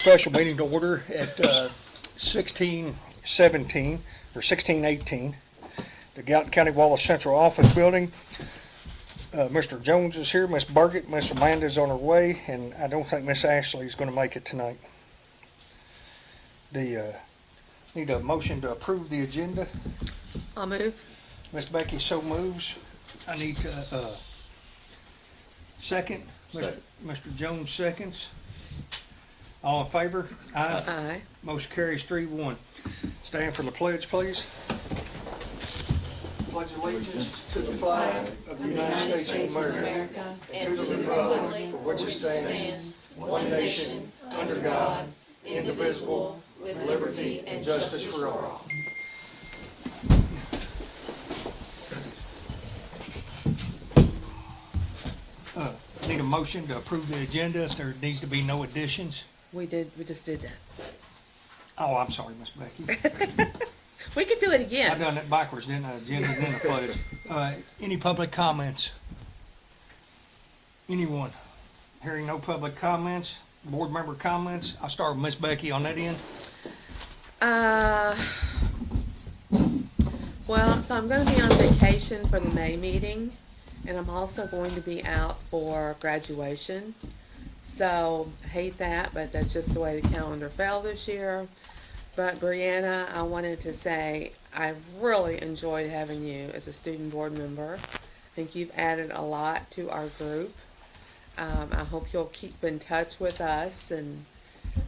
Special meeting to order at 1617 or 1618, the Gallatin County Wallace Central Office Building. Mr. Jones is here, Miss Burgett, Miss Amanda's on her way, and I don't think Miss Ashley is going to make it tonight. Need a motion to approve the agenda. I'll move. Miss Becky so moves. I need second. Second. Mr. Jones seconds. All in favor? Aye. Aye. Motion carries 3-1. Stand for the pledge, please. Pledge allegiance to the flag of the United States of America and to the republic for which it stands, one nation, under God, indivisible, with liberty and justice for all. Need a motion to approve the agenda if there needs to be no additions. We just did that. Oh, I'm sorry, Miss Becky. We could do it I again. done it backwards, didn't I? Agenda, then the pledge. Any public comments? Anyone? Hearing no public comments, board member comments. I'll start with Miss Becky on that end. Well, so I'm going to be on vacation for the May meeting, and I'm also going to be out for graduation. So, I hate that, but that's just the way the calendar fell this year. But Brianna, I wanted to say I've really enjoyed having you as a student board member. I think you've added a lot to our group. I hope you'll keep in touch with us and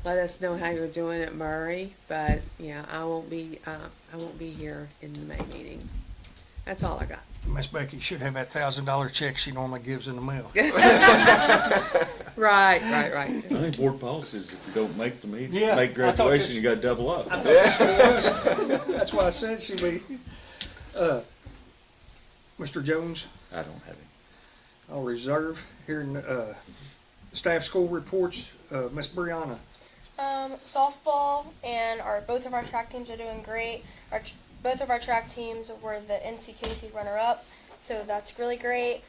let us know how you're doing at Murray. But yeah, I won't be here in the May meeting. That's all I got. Miss Becky should have that $1,000 check she normally gives in the mail. Right. I think board policy is if you don't make the meeting, Yeah, make I thought graduation, this- you gotta double up. I thought this was. That's why I said she'd be. Mr. Jones, I don't have any. I'll reserve. Here in staff school reports, Miss Brianna. Softball and both of our track teams are doing great. Both of our track teams were the NCKC runner-up, so that's really great.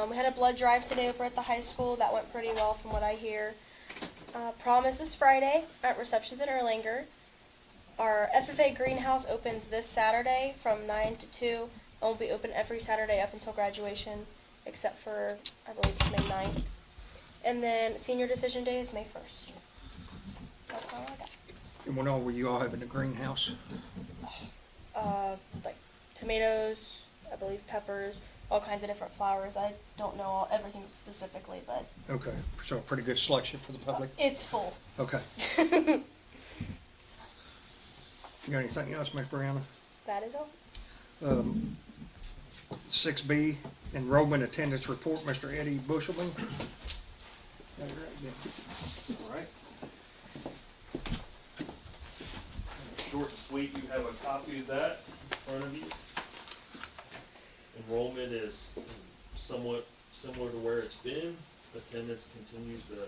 We had a blood drive today over at the high school. That went pretty well from what I hear. Prom is this Friday at Receptions in Erlanger. Our FFA greenhouse opens this Saturday from 9 to 2 and will be open every Saturday up until graduation, except for, I believe it's May 9th. And then senior decision day is May 1st. That's all I got. And when all were you all having a greenhouse? Like tomatoes, I believe peppers, all kinds of different flowers. I don't know everything specifically, but Okay, so a pretty good selection for the public. it's full. Okay. You got anything else, Miss Brianna? That is all. 6B, enrollment attendance report, Mr. Eddie Bushelman. All right. Short and sweet, you have a copy of that in front of you. Enrollment is somewhat similar to where it's been. Attendance continues to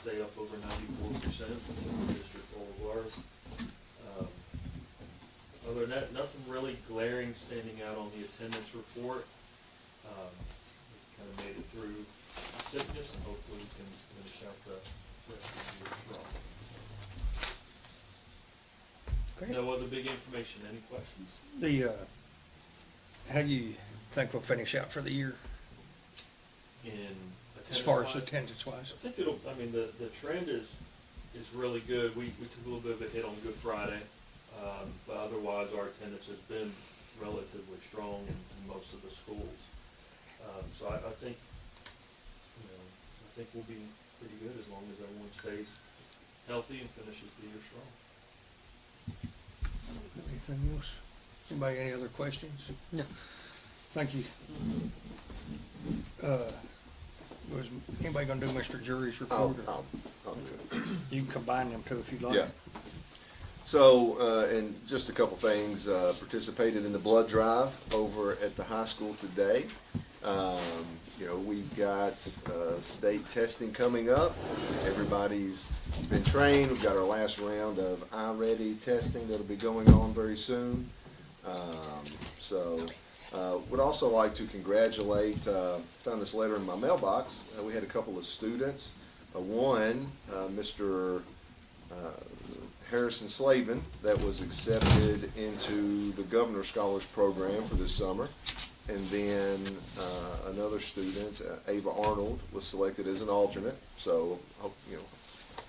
stay up over 94%, which is the district goal of ours. Other than that, nothing really glaring standing out on the attendance report. We kind of made it through sickness, and hopefully we can finish out the rest of the year strong. Great. No other big information. Any questions? How do you think we'll finish out for the year, In as far as attendance-wise? attendance-wise? I think it'll, I mean, the trend is really good. We took a little bit of a hit on Good Friday, but otherwise our attendance has been relatively strong in most of the schools. So I think, I think we'll be pretty good as long as everyone stays healthy and finishes the year strong. Anything else? Anybody, any other questions? No. Thank you. Was anybody gonna do Mr. Jury's report? or I'll do it. You can combine them two if you'd like. Yeah. So, and just a couple things, participated in the blood drive over at the high school today. We've got state testing coming up. Everybody's been trained. We've got our last round of iReady testing that'll be going on very soon. Would also like to congratulate, found this letter in my mailbox. We had a couple of students. One, Mr. Harrison Slavin that was accepted into the Governor's Scholars Program for this summer. And then another student, Ava Arnold, was selected as an alternate. So,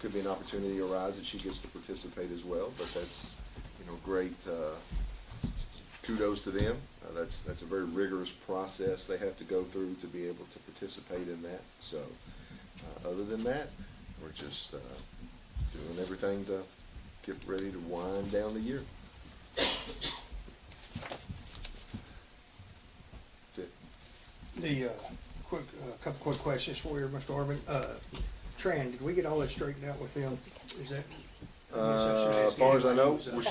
could be an opportunity arise that she gets to participate as well. But that's, great. Kudos to them. That's a very rigorous process they have to go through to be able to participate in that. So, other than that, we're just doing everything to get ready to wind down the year. That's it. The, couple quick questions for you, Mr. Arvin. Tran, did we get all that straightened out with them? Is that? As far as I know, we're And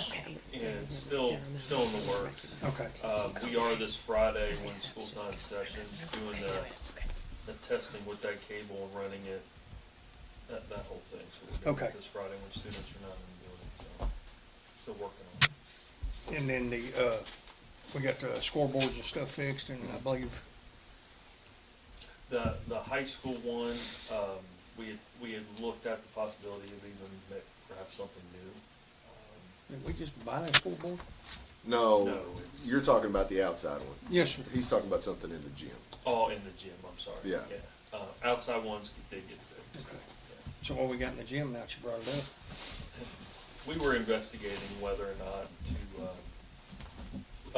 it's still in the works. Okay. We are this Friday when school's not in session, doing the testing with that cable and running it, that whole thing. So we're doing Okay. it this Friday when students are not in the building, so still working on it. And then we got the scoreboards and stuff fixed, and I believe, The high school one, we had looked at the possibility of even perhaps something new. did we just buy that scoreboard? no, No, it's- you're talking about the outside one. Yes, sir. He's talking about something in the gym. Oh, in the gym, I'm sorry. Yeah. Outside ones did get fixed. Okay. Yeah. So what we got in the gym now that you brought it up? We were investigating whether or not to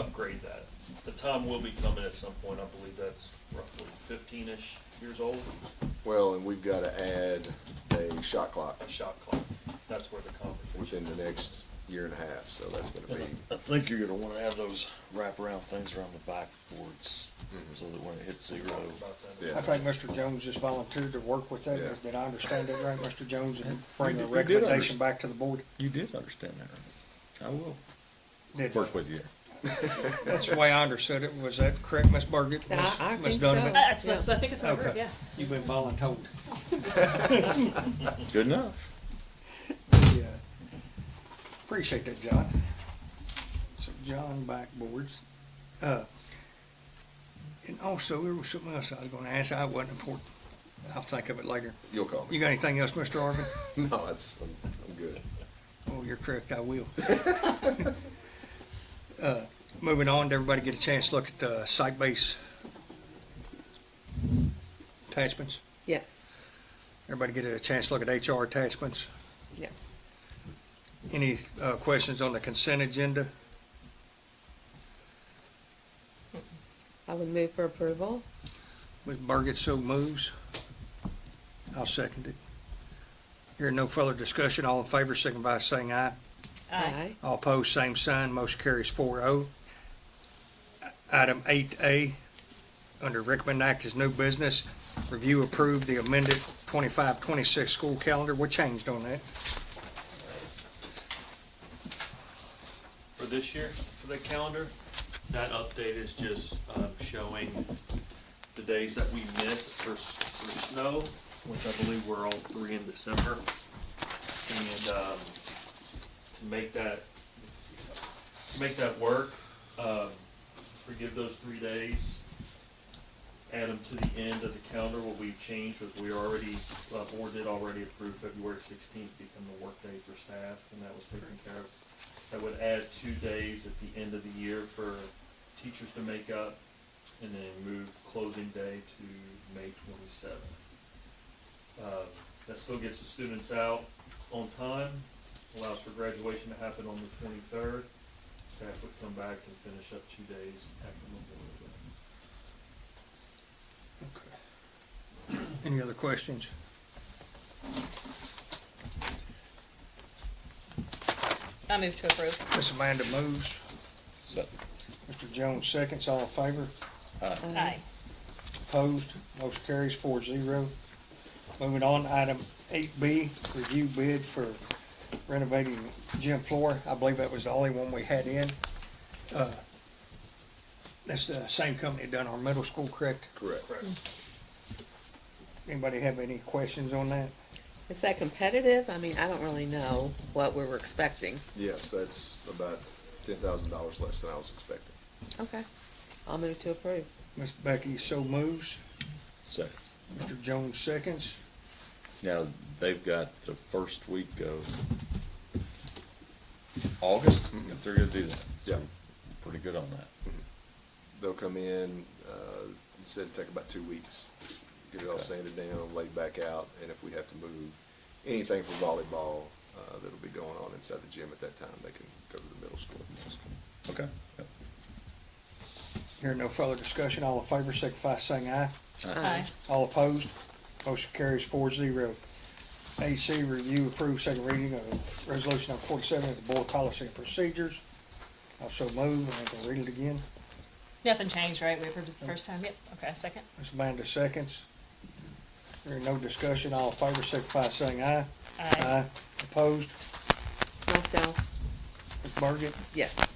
upgrade that. The time will be coming at some point. I believe that's roughly 15-ish years old. Well, and we've got to add a shot clock A shot clock. That's where the conversation. within the next year and a half, so that's going to be. I think you're gonna wanna have those wraparound things around the backboards, so that when it hits zero. About that. Yeah. I think Mr. Jones just volunteered to work with that. Yeah. Did I understand that right, Mr. Jones, and bring a You did recommendation back to the board? You did understand that, right? I will Did- work with you. That's the way I understood it. Was that correct, Ms. Burgett? I Ms. think Donovan? so. That's, I think it's my word, Okay. yeah. You've been voluntold. Good enough. Yeah. Appreciate that, John. So John, backboards. And also, there was something else I was gonna ask. I wasn't important. I'll think of it later. You'll call You me. got anything else, Mr. Arvin? No, I'm good. Oh, you're correct, I will. Moving on, did everybody get a chance to look at the site-based attachments? Yes, Everybody get a chance to look at HR attachments? yes. Any questions on the consent agenda? I would move for approval. Ms. Burgett so moves. I'll second it. Hearing no further discussion, all in favor, signify by saying aye. Aye. All opposed, same sign, motion carries 4-0. Item 8A, under recommend act as new business, review approve the amended 25-26 school calendar. What changed on that? For this year, for the calendar, that update is just showing the days that we missed for snow, which I believe were all 3 in December. And to make that work, forgive those 3 days, add them to the end of the calendar. What we've changed was we already, board did already approve February 16th become the work day for staff, and that was taken care of. That would add 2 days at the end of the year for teachers to make up, and then move closing day to May 27th. That still gets the students out on time, allows for graduation to happen on the 23rd. Staff would come back and finish up 2 days after Memorial Day. Okay. Any other questions? I move to approve. Miss Amanda moves. So, Mr. Jones seconds. All in favor? Aye. Opposed? Motion carries 4-0. Moving on, item 8B, review bid for renovating gym floor. I believe that was the only one we had in. That's the same company that done our middle school, correct? Correct. Correct. Anybody have any questions on that? Is that competitive? I mean, I don't really know what we were expecting. Yes, that's about $10,000 less than I was expecting. Okay, I'll move to approve. Ms. Becky so moves. second. Mr. Jones seconds. Now, they've got the first week of August, if they're gonna do that. Yeah. Pretty good on that. They'll come in, said it'd take about 2 weeks, get it all Okay. sanded down, laid back out, and if we have to move anything for volleyball, that'll be going on inside the gym at that time, they can go to the middle school. Okay. Yep. Hearing no further discussion, all in favor signify by saying aye. Aye. All opposed, motion carries 4-0. AC, review, approve second reading of resolution number 47 of the board policy and procedures. Also move, and I can read it again. Nothing changed, right? We approved it the first time? Yep. Okay, second. Ms. Amanda seconds. Hearing no discussion, all in favor signify by saying aye. Aye. Opposed, Myself, Ms. Burgett. yes.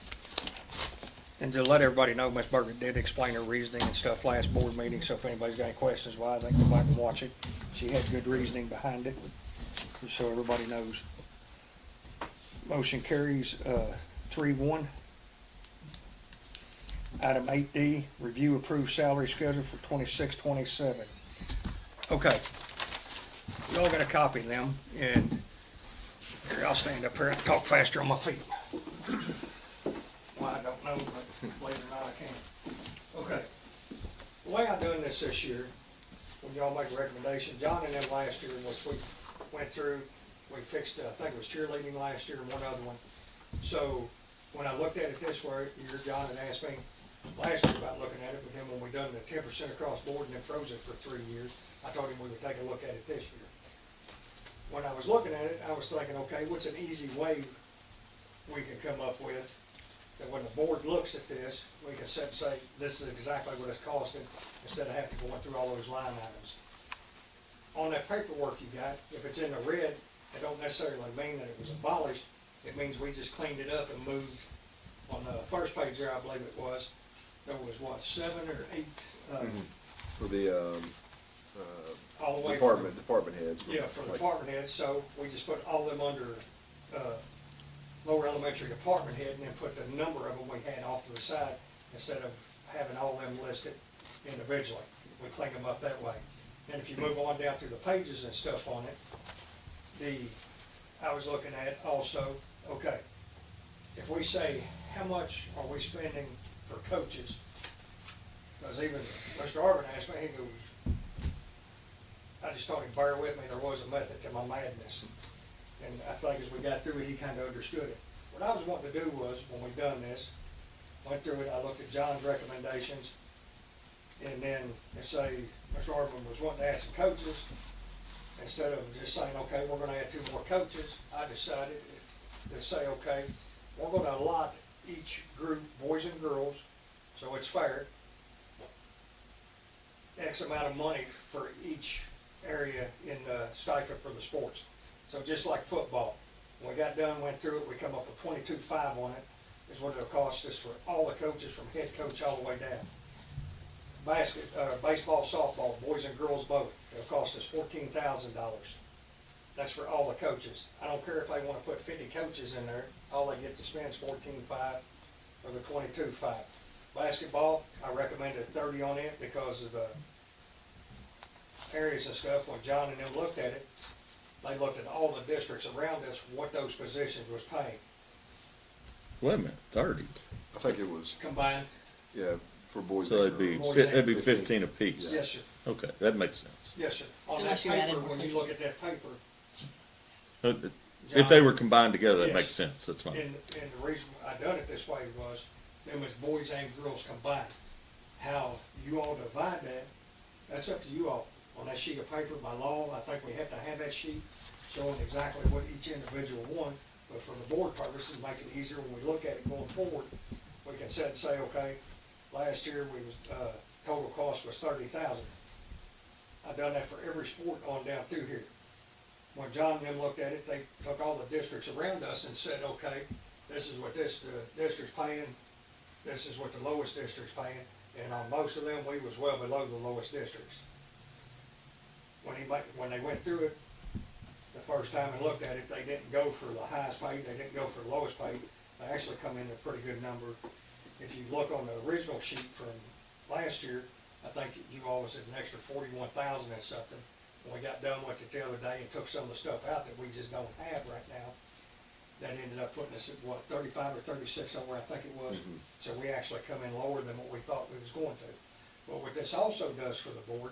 And to let everybody know, Ms. Burgett did explain her reasoning and stuff last board meeting, so if anybody's got any questions why, they can go back and watch it. She had good reasoning behind it, just so everybody knows. Motion carries, 3-1. Item 8D, review approved salary schedule for 26-27. Okay. You all got a copy of them, and here, I'll stand up here and talk faster on my feet. Well, I don't know, but believe it or not, I can. Okay. The way I'm doing this year, when y'all make a recommendation, John and them last year, which we went through, we fixed, I think it was cheerleading last year and one other one. So when I looked at it this year, John had asked me last year about looking at it, but then when we done the 10% across board and then froze it for 3 years, I told him we would take a look at it this year. When I was looking at it, I was thinking, okay, what's an easy way we can come up with that when the board looks at this, we can sit and say, this is exactly what it's costing, instead of having to go through all those line items. On that paperwork you got, if it's in the red, it don't necessarily mean that it was abolished. It means we just cleaned it up and moved. On the first page there, I believe it was, there was what, 7 or 8, For the, all the way department heads. Yeah, for the like- department heads, so we just put all them under, lower elementary department head, and then put the number of them we had off to the side, instead of having all them listed individually. We clean them up that way. And if you move on down through the pages and stuff on it, I was looking at also, okay, if we say, how much are we spending for coaches? Because even Mr. Arvin asked me, he goes, I just told him, bear with me, there was a method to my madness. And I think as we got through it, he kind of understood it. What I was wanting to do was, when we done this, went through it, I looked at John's recommendations, and then if say, Mr. Arvin was wanting to add some coaches, instead of just saying, okay, we're gonna add 2 more coaches, I decided to say, okay, we're gonna allot each group, boys and girls, so it's fair, X amount of money for each area in the stipend for the sports. So just like football, when we got done, went through it, we come up with 22.5 on it, is what it'll cost us for all the coaches from head coach all the way down. Baseball, softball, boys and girls both, it'll cost us $14,000. That's for all the coaches. I don't care if they wanna put 50 coaches in there, all they get to spend is $14.5 or the $22.5. Basketball, I recommended 30 on it because of the areas and stuff. When John and them looked at it, they looked at all the districts around us, what those positions was paying Wait a minute, 30? I think it was, combined. yeah, for boys So and it'd be, girls. it'd be 15. 15 apiece? Yes, sir. Okay, that makes sense. Yes, sir. On that Unless you added paper, more when you look coaches. at that paper, If they were combined together, that Yes. makes sense, that's fine. and the reason I done it this way was, them was boys and girls combined. How you all divide that, that's up to you all. On that sheet of paper, by law, I think we have to have that sheet showing exactly what each individual won. But for the board purposes, make it easier when we look at it going forward, we can sit and say, okay, last year we was, total cost was 30,000. I done that for every sport on down through here. When John and them looked at it, they took all the districts around us and said, okay, this is what this district's paying, this is what the lowest district's paying, and on most of them, we was well below the lowest districts. When they went through it the first time and looked at it, they didn't go for the highest paid, they didn't go for the lowest paid, they actually come in at a pretty good number. If you look on the original sheet from last year, I think you all was at an extra 41,000 and something. When we got done with it the other day and took some of the stuff out that we just don't have right now, that ended up putting us at what, 35 or 36 somewhere, I think it was. So we actually come in lower than what we thought we was going to. But what this also does for the board,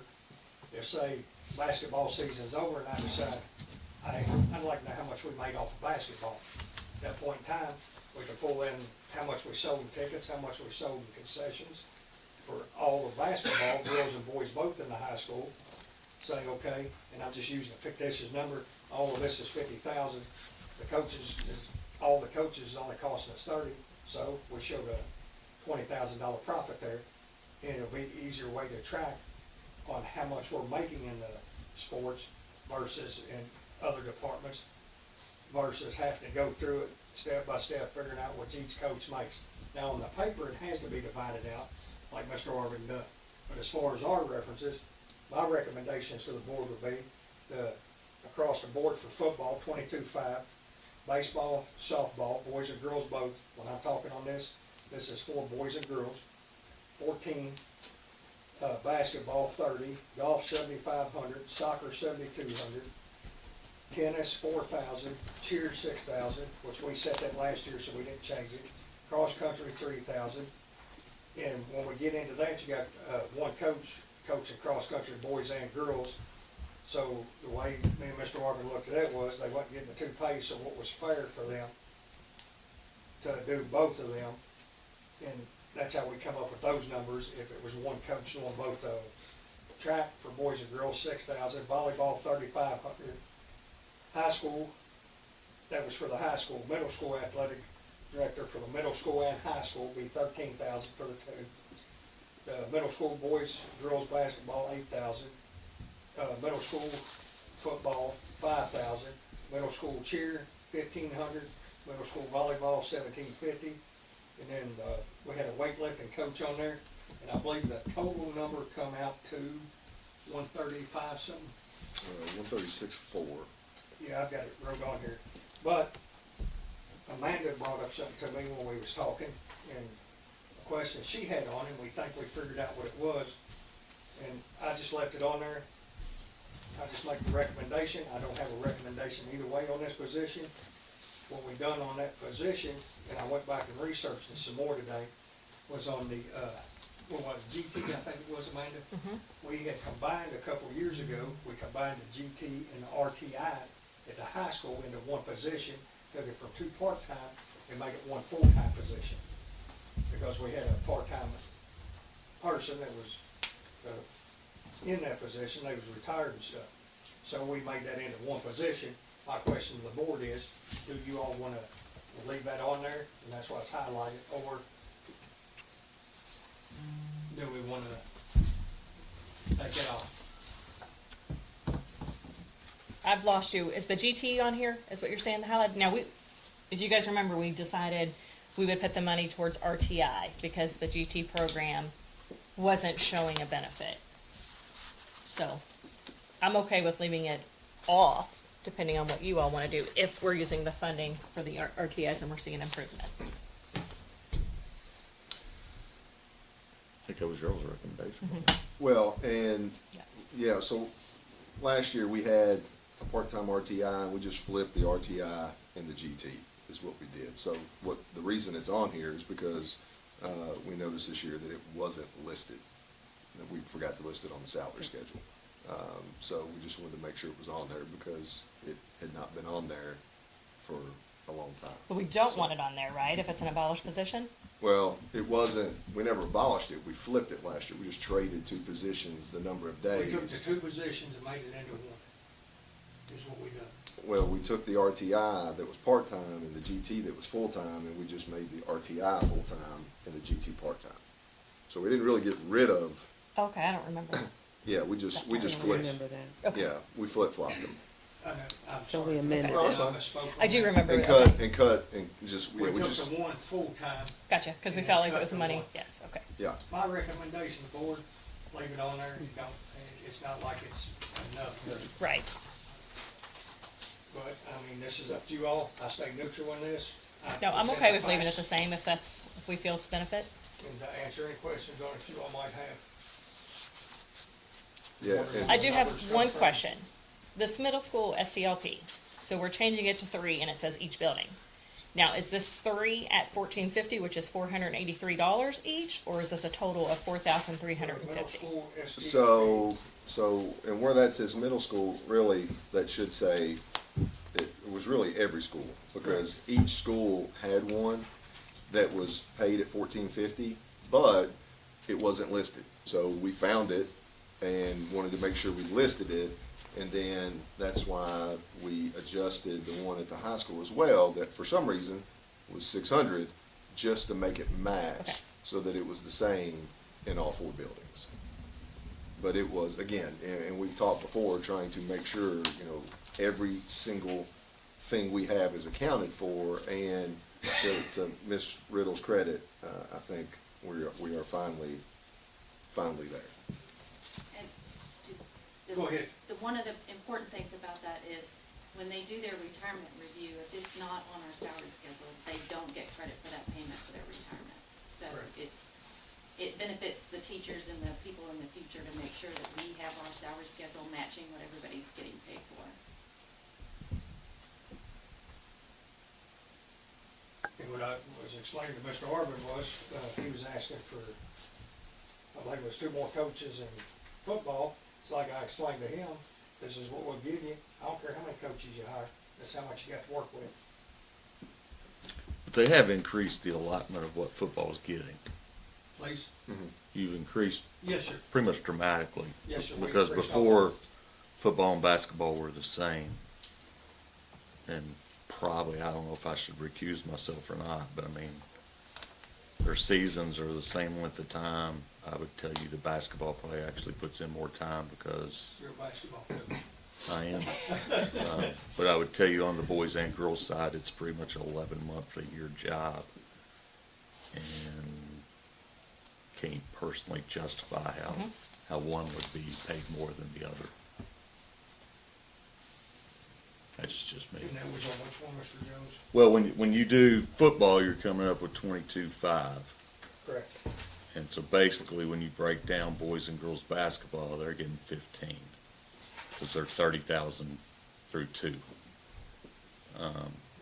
if say basketball season's over and I decide, I'd like to know how much we made off of basketball. At that point in time, we can pull in how much we sold in tickets, how much we sold in concessions for all of basketball, girls and boys both in the high school. Say, okay, and I'm just using a fictitious number, all of this is 50,000. The coaches, all the coaches is only costing us 30, so we showed a $20,000 profit there. And it'll be an easier way to track on how much we're making in the sports versus in other departments versus having to go through it step by step, figuring out what each coach makes. Now, on the paper, it has to be divided out, like Mr. Arvin done. But as far as our references, my recommendations to the board would be across the board for football, 22.5, baseball, softball, boys and girls both. When I'm talking on this is for boys and girls. 14, basketball 30, golf 7,500, soccer 7,200, tennis 4,000, cheer 6,000, which we set that last year so we didn't change it. Cross country 3,000, and when we get into that, you got one coach coaching cross country boys and girls. So the way me and Mr. Arvin looked at that was they wasn't getting the two pays, so what was fair for them to do both of them, and that's how we come up with those numbers. If it was one coach doing both of them. Track for boys and girls 6,000, volleyball 3,500, high school, that was for the high school, middle school athletic director for the middle school and high school be 13,000 for the two. The middle school boys, girls basketball 8,000, middle school football 5,000, middle school cheer 1,500, middle school volleyball 1,750, and then we had a weightlifting coach on there, and I believe the total number come out to 135 something. 136.4. Yeah, I've got it wrote on here. But Amanda brought up something to me when we was talking, and a question she had on it, we think we figured out what it was, and I just left it on there. I just make the recommendation. I don't have a recommendation either way on this position. What we done on that position, and I went back and researched it some more today, was on the, what was it, GT, I think it was, Amanda? We had combined a couple years ago, we combined the GT and the RTI at the high school into one position, took it from two part-time and made it one full-time position. Because we had a part-time person that was in that position, they was retired and stuff. So we made that into one position. My question to the board is, do you all want to leave that on there, and that's why it's highlighted, or do we want to take it off? I've lost you. Is the GT on here? Is what you're saying? The highlight? Now, if you guys remember, we decided we would put the money towards RTI because the GT program wasn't showing a benefit. So, I'm okay with leaving it off, depending on what you all want to do, if we're using the funding for the RTIs and we're seeing improvement. I think that was your recommendation. Well, and, Yeah. yeah, so last year we had a part-time RTI, and we just flipped the RTI and the GT, is what we did. So the reason it's on here is because, we noticed this year that it wasn't listed. That we forgot to list it on the salary schedule. So we just wanted to make sure it was on there because it had not been on there for a long time. But we don't want it on there, right, if it's an abolished position? Well, it wasn't, we never abolished it, we flipped it last year, we just traded two positions, the number of days. We took the two positions and made it into one, is what we done. Well, we took the RTI that was part-time and the GT that was full-time, and we just made the RTI full-time and the GT part-time. So we didn't really get rid of, Okay, I don't remember. yeah, we just I flipped. remember that. Okay. Yeah, we flip-flopped them. I'm So sorry. we amended No, it's I fine. misspoke on I do that. remember. And Okay. cut, and just, yeah, We we took just, the one full-time. Gotcha, because we And felt then like it was cut the money. one. Yes, okay. yeah. My recommendation, the board, leave it on there. You don't, it's not like it's enough, Right. but, I mean, this is up to you all. I stay neutral in this. I No, I'm present okay with leaving it the facts same if we feel it's benefit. And to answer any questions on it you all might have. Yeah, and- I do have one question. This middle school SDLP, so we're changing it to 3 and it says each building. Now, is this 3 at $1,450, which is $483 each, or is this a total of $4,350? Middle school, SQ. So, and where that says middle school, really, that should say, it was really every school, because each school had one that was paid at $1,450, but it wasn't listed. So we found it and wanted to make sure we listed it, and then that's why we adjusted the one at the high school as well, that for some reason was 600, just to make it match, Okay. so that it was the same in all four buildings. But it was, again, and we've talked before, trying to make sure, you know, every single thing we have is accounted for, and to Ms. Riddle's credit, I think we are finally there. And Go ahead. one of the important things about that is when they do their retirement review, if it's not on our salary schedule, they don't get credit for that payment for their retirement. So Correct. it benefits the teachers and the people in the future to make sure that we have our salary schedule matching what everybody's getting paid for. And what I was explaining to Mr. Orban was, he was asking for, I believe it was 2 more coaches in football. It's like I explained to him, this is what we'll give you. I don't care how many coaches you hire, that's how much you got to work with. But they have increased the allotment of what football is getting. Please? You've increased Yes, sir. pretty much dramatically. Yes, sir. We Because increased before, football and basketball were the same. And probably, I don't know if I should recuse myself or not, but I mean, their seasons are the same length of time. I would tell you the basketball play actually puts in more time because You're a basketball coach. I am. But I would tell you on the boys and girls side, it's pretty much an 11-month-a-year job. And can't personally justify how one would be paid more than the other. That's just me. And that was on which one, Mr. Jones? Well, when you do football, you're coming up with 22.5. Correct. And so basically, when you break down boys and girls basketball, they're getting 15 because they're 30,000 through 2. And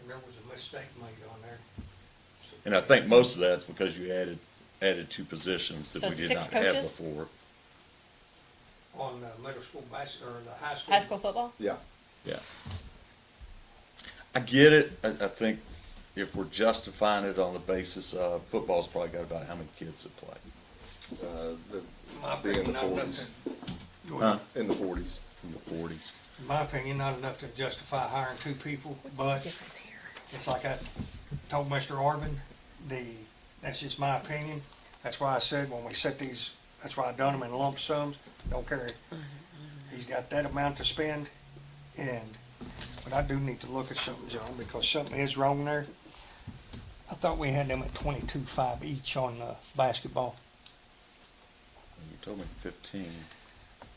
there was a mistake made on there. And I think most of that's because you added 2 positions that So we it's did 6 not have coaches? before. On middle school or the high school. High school football? Yeah. Yeah. I get it. I think if we're justifying it on the basis of football's probably got about how many kids that play? My Be in opinion, the not 40s. enough to, go Huh? ahead. In the 40s. In the 40s. In my opinion, not enough to justify hiring 2 people, but Difference here. it's like I told Mr. Orban, that's just my opinion. That's why I said when we set these, that's why I done them in lump sums, don't care. He's got that amount to spend, but I do need to look at something, John, because something is wrong there. I thought we had them at 22.5 each on basketball. You told me 15.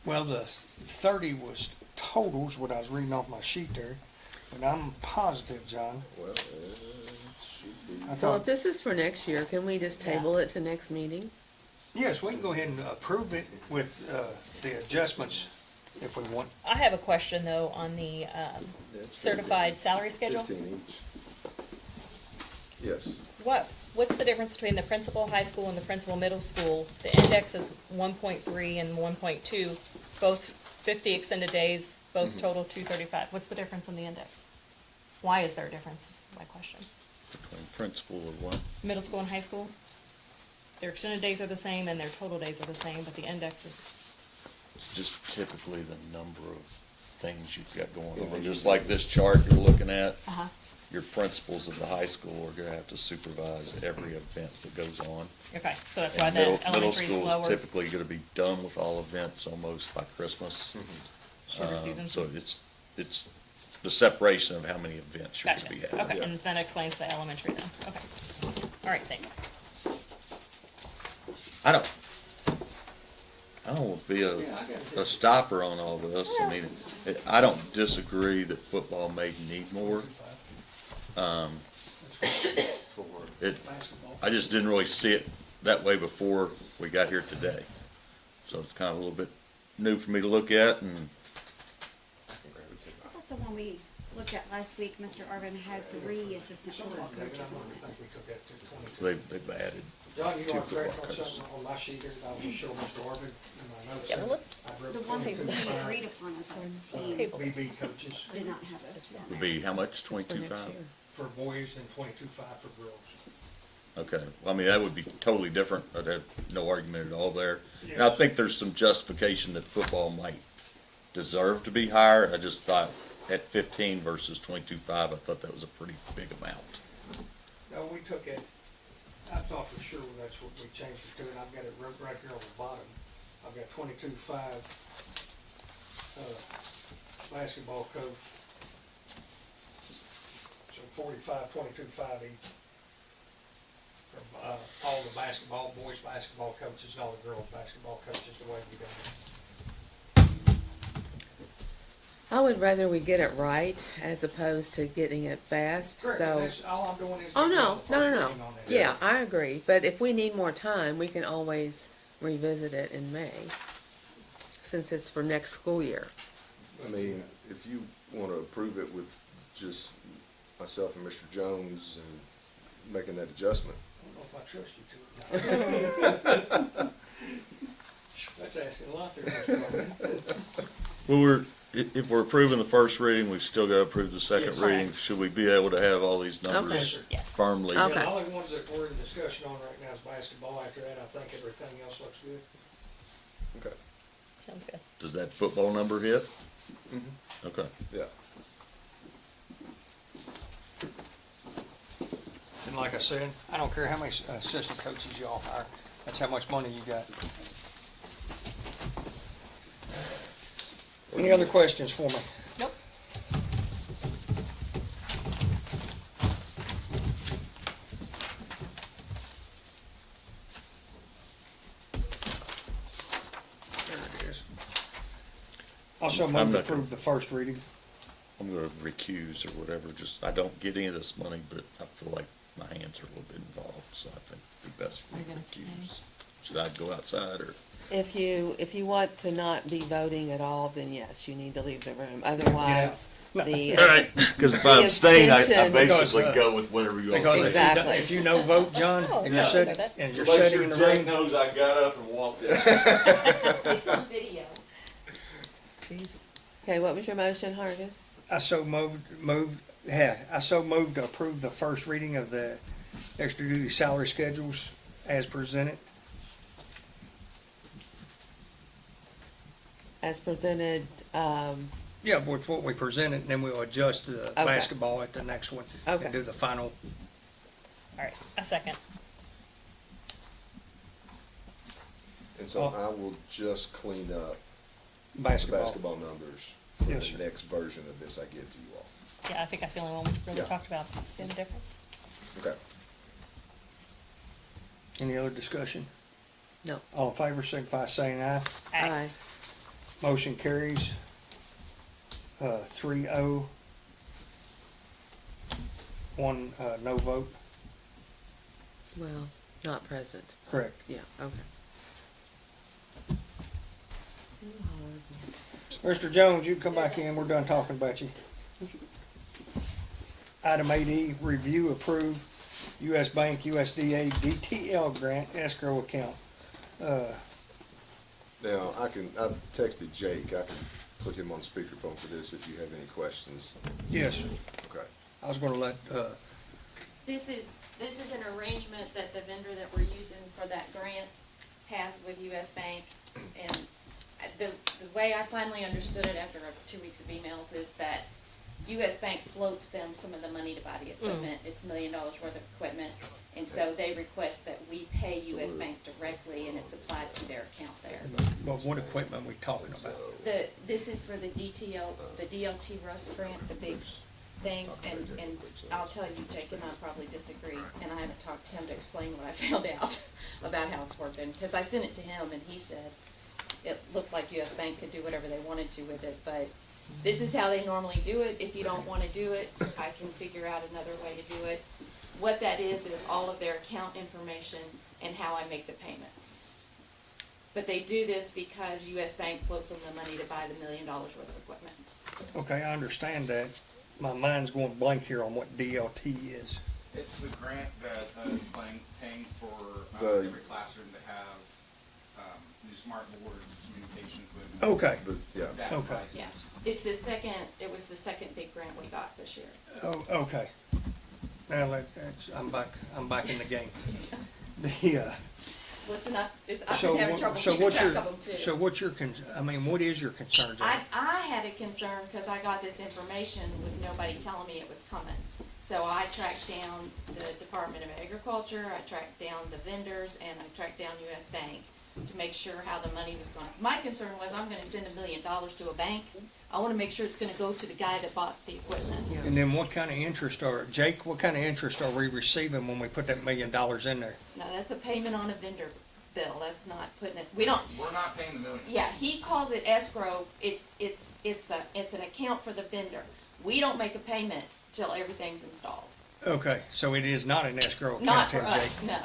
Well, the 30 was totals, what I was reading off my sheet there, but I'm positive, John. Well, it should be. I So if thought, this is for next year, can we just table it to next meeting? yes, we can go ahead and approve it with the adjustments if we want. I have a question though on the That's certified salary schedule. 15 each. Yes. What's the difference between the principal high school and the principal middle school? The index is 1.3 and 1.2, both 50 extended days, both total 235. What's the difference in the index? Why is there a difference, is my question. Between principal and what? Middle school and high school? Their extended days are the same and their total days are the same, but the index is, It's just typically the number of things you've got going In on. the Just like this chart you're looking at, uh-huh, your principals of the high school are gonna have to supervise every event that goes on. okay, so that's why And the middle elementary is school lower. is typically gonna be done with all events almost by Christmas. Shorter seasons. So it's the separation of how many events you're Gotcha, gonna be having. okay, and that explains the elementary then, okay. All right, thanks. I don't want to be a stopper on all this. I mean, I don't disagree that football may need more. I just didn't really see it that way before we got here today. So it's kind of a little bit new for me to look at, and I thought the one we looked at last week, Mr. Arvin had 3 assistant football coaches on I it. think we took that to 22. They've added John, you two are correct football on coaches. something on my sheet here that I will show Mr. Arvin in my notes. Yeah, well, let's- I wrote The one that we 22.5, agreed upon as a team table BB coaches did not have those two on Would there. be how much, For next 22.5? year. for boys and 22.5 for girls. Okay, well, I mean, that would be totally different, I'd have no argument at all there. And I think there's some justification that football might deserve to be higher, I just thought at 15 versus 22.5, I thought that was a pretty big amount. No, we took it, I thought for sure that's what we changed it to, and I've got it right here on the bottom. I've got 22.5, basketball coach. So 45, 22.5 each. For, all the basketball, boys basketball coaches and all the girls basketball coaches, the way we done it. I would rather we get it right as opposed to getting it fast, Correct, so. that's, all I'm doing is. Oh, giving no, you the no, first no, no. reading on that. Yeah, I agree, but if we need more time, we can always revisit it in May, since it's for next school year. I mean, if you want to approve it with just myself and Mr. Jones and making that adjustment. I don't know if I trust you to. That's asking a lot there, Mr. Arvin. Well, if we're approving the first reading, we've still got to approve the second Yes. reading. Should we be able to have all these numbers Okay. Yes. firmly? Okay. Yeah, the only ones that we're in discussion on right now is basketball. After that, I think everything else looks good. Okay. Sounds good. Does that football number hit? Okay. Yeah. And like I said, I don't care how many assistant coaches y'all hire, that's how much money you got. Any other questions for me? Nope. There it is. Also I'm move to not gonna- approve the first reading. I'm gonna recuse or whatever, just, I don't get any of this money, but I feel like my hands are a little bit involved, so I think it'd be best for me Are you to gonna recuse. Should I go outside or? If you want to not be voting at all, then yes, you need to leave the room, otherwise, the. All right, because if I The abstain, I abstention- basically Because, go with whatever you all Because say. Exactly. if you no vote, John, Oh, and you're no, sitting, that- and you're Make sitting sure in the Jake room. knows I got up and walked in. It's on video. Jeez. Okay, what was your motion, Hargis? I so moved to approve the first reading of the extra duty salary schedules as presented. As presented, Yeah, with what we presented, and then we'll adjust the Okay. basketball at the next one. Okay. And do the final. All right, a second. And so Oh. I will just clean up the Basketball. basketball numbers for Yes, the sir. next version of this I give to you all. Yeah, I think that's the only one we really Yeah. talked about. See the difference? Okay. Any other discussion? no, All in favor, signify by saying aye. aye. Motion carries, 3-0. One, no vote. Well, not present, Correct. yeah, okay. Mr. Jones, you can come back in, we're done talking about you. Item 8E, review, approve, U.S. Bank USDA DTL grant escrow account. Now, I've texted Jake, I can put him on speakerphone for this if you have any questions. Yes, sir. Okay. I was gonna let, This is an arrangement that the vendor that we're using for that grant has with US Bank. And the way I finally understood it after 2 weeks of emails is that US Bank floats them some of the money to buy the equipment. It's $1 million worth of equipment. And so they request that we pay US Bank directly and it's applied to their account there. well, what equipment we talking about? This is for the DLT Rust grant, the big things, and I'll tell you, Jake and I probably disagree, and I haven't talked to him to explain what I found out about how it's working, because I sent it to him and he said it looked like US Bank could do whatever they wanted to with it, but this is how they normally do it. If you don't wanna do it, I can figure out another way to do it. What that is all of their account information and how I make the payments. But they do this because US Bank floats them the money to buy the $1 million worth of equipment. Okay, I understand that, my mind's going blank here on what DLT is. It's the grant that is paying for every classroom to have new smart boards, communication equipment. Okay, Yeah. staff Okay. devices. Yeah, it was the second big grant we got this year. oh, okay. Now, I'm back in the game. The, Listen, I've so, been having trouble so keeping what's track your, of them too. so what's your, what is your concern, Jay? I had a concern because I got this information with nobody telling me it was coming. So I tracked down the Department of Agriculture, I tracked down the vendors, and I tracked down US Bank to make sure how the money was going. My concern was I'm gonna send $1 million to a bank. I wanna make sure it's gonna go to the guy that bought the equipment. And then what kind of interest Jake, what kind of interest are we receiving when we put that $1 million in there? Now, that's a payment on a vendor bill, that's not putting it, we don't, We're not paying the million. yeah, he calls it escrow, it's an account for the vendor. We don't make a payment till everything's installed. Okay, so it is not an escrow account Not for then, Jake? us, no.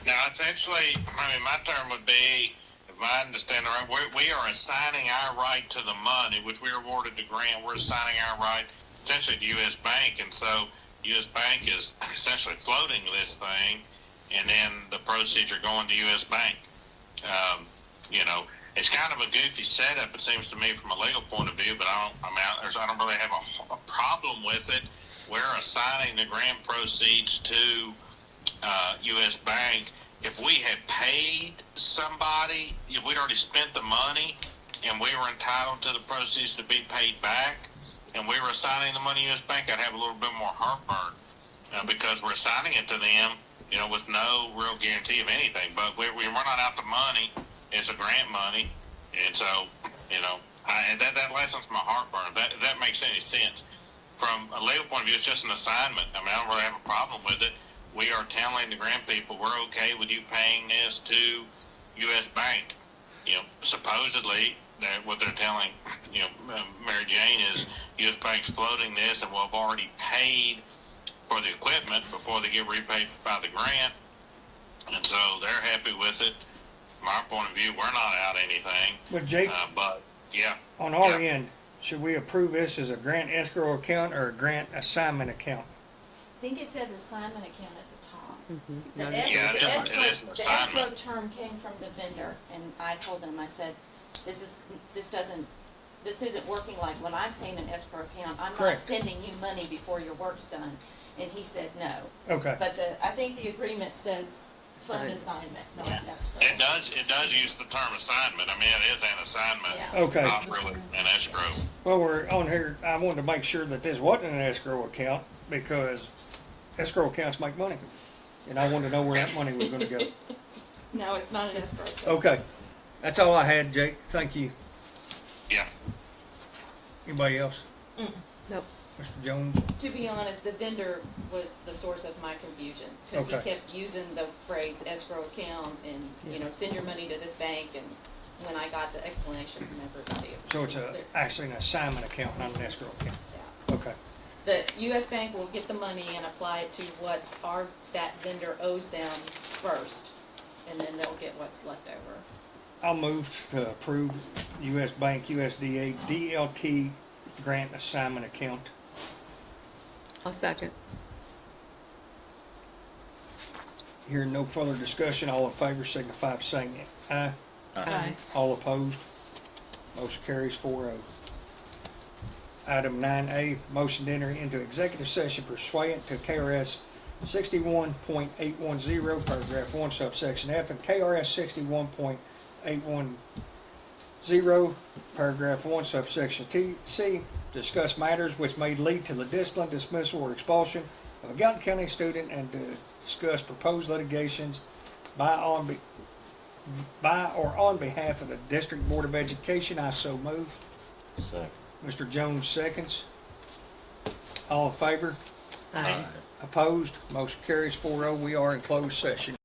Now, it's actually, my term would be, if I understand it right, we are assigning our right to the money, which we awarded the grant, we're assigning our right essentially to U.S. Bank, and so U.S. Bank is essentially floating this thing, and then the proceeds are going to U.S. Bank. It's kind of a goofy setup, it seems to me, from a legal point of view, but I don't really have a problem with it. We're assigning the grant proceeds to U.S. Bank. If we had paid somebody, if we'd already spent the money and we were entitled to the proceeds to be paid back, and we were assigning the money to U.S. Bank, I'd have a little bit more heartburn because we're assigning it to them, with no real guarantee of anything. But we're not out the money. It's a grant money, and so that lessens my heartburn. If that makes any sense. From a legal point of view, it's just an assignment. I don't really have a problem with it. We are telling the grant people we're okay with you paying this to U.S. Bank. Supposedly, what they're telling Mary Jane is U.S. Bank's floating this, and we'll have already paid for the equipment before they get repaid by the grant, and so they're happy with it. From our point of view, we're not out anything. But Jake, But yeah, on our end, should we approve this as a grant escrow account or a grant assignment account? I think it says assignment account at the top. The No, Yeah, it is. It is the escrow assignment. term came from the vendor, and I told them, I said, this isn't working like when I'm saying an escrow account, I'm not Correct. sending you money before your work's done. And he said no. Okay, But I think the agreement says fund Assignment. assignment, not Yeah. escrow. It does use the term assignment. It is an assignment, Yeah. okay. not really an escrow. Well, we're on here, I wanted to make sure that this wasn't an escrow account because escrow accounts make money. And I wanted to know where that money was gonna go. No, it's not an escrow account. Okay, that's all I had, Jake. Thank you. Yeah. Anybody else? Nope. Mr. Jones? To be honest, the vendor was the source of my confusion, because he Okay. kept using the phrase escrow account and, send your money to this bank, and when I got the explanation from everybody. It was So it's clear. actually an assignment account, not an escrow account. Yeah. Okay, The US Bank will get the money and apply it to what that vendor owes them first, and then they'll get what's left over. I'll move to approve US Bank USDA DLT grant assignment account. I'll second. Hearing no further discussion, all in favor signify by saying aye. Aye. All opposed? Motion carries 4-0. Item 9A, motion to enter into executive session pursuant to KRS 61.810, paragraph 1, subsection F, and KRS 61.810, paragraph 1, subsection C, discuss matters which may lead to the discipline, dismissal, or expulsion of a Gallatin County student and to discuss proposed litigations by or on behalf of the District Board of Education. I so move. Second. Mr. Jones seconds. All in favor? Aye. Opposed? Motion carries 4-0. We are in closed session.